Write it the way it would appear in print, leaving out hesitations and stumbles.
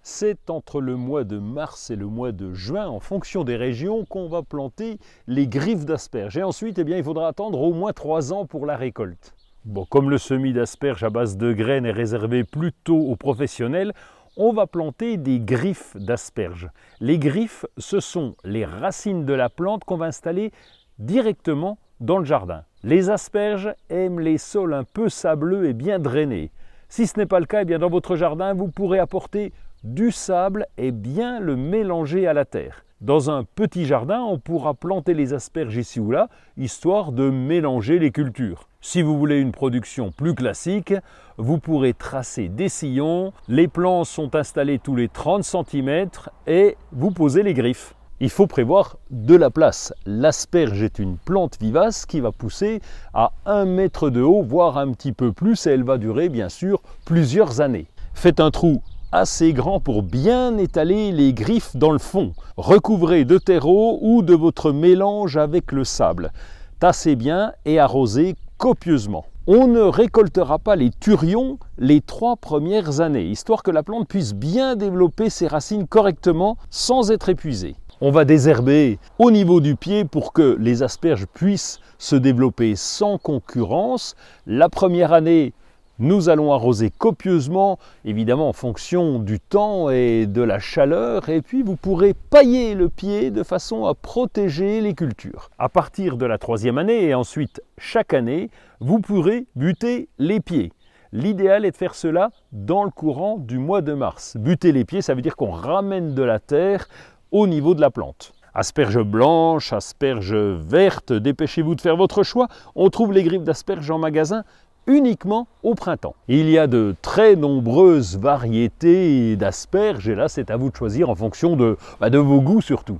C'est entre le mois de mars et le mois de juin, en fonction des régions, qu'on va planter les griffes d'asperges. Et ensuite, il faudra attendre au moins 3 ans pour la récolte. Bon, comme le semis d'asperges à base de graines est réservé plutôt aux professionnels, on va planter des griffes d'asperges. Les griffes, ce sont les racines de la plante qu'on va installer directement dans le jardin. Les asperges aiment les sols un peu sableux et bien drainés. Si ce n'est pas le cas, dans votre jardin, vous pourrez apporter du sable et bien le mélanger à la terre. Dans un petit jardin, on pourra planter les asperges ici ou là, histoire de mélanger les cultures. Si vous voulez une production plus classique, vous pourrez tracer des sillons, les plants sont installés tous les 30 cm et vous posez les griffes. Il faut prévoir de la place. L'asperge est une plante vivace qui va pousser à 1 mètre de haut, voire un petit peu plus, et elle va durer bien sûr plusieurs années. Faites un trou assez grand pour bien étaler les griffes dans le fond. Recouvrez de terreau ou de votre mélange avec le sable. Tassez bien et arrosez copieusement. On ne récoltera pas les turions les 3 premières années, histoire que la plante puisse bien développer ses racines correctement sans être épuisée. On va désherber au niveau du pied pour que les asperges puissent se développer sans concurrence. La première année, nous allons arroser copieusement, évidemment en fonction du temps et de la chaleur, et puis vous pourrez pailler le pied de façon à protéger les cultures. À partir de la 3e année et ensuite chaque année, vous pourrez buter les pieds. L'idéal est de faire cela dans le courant du mois de mars. Buter les pieds, ça veut dire qu'on ramène de la terre au niveau de la plante. Asperges blanches, asperges vertes, dépêchez-vous de faire votre choix. On trouve les griffes d'asperges en magasin uniquement au printemps. Il y a de très nombreuses variétés d'asperges et là c'est à vous de choisir en fonction de vos goûts surtout.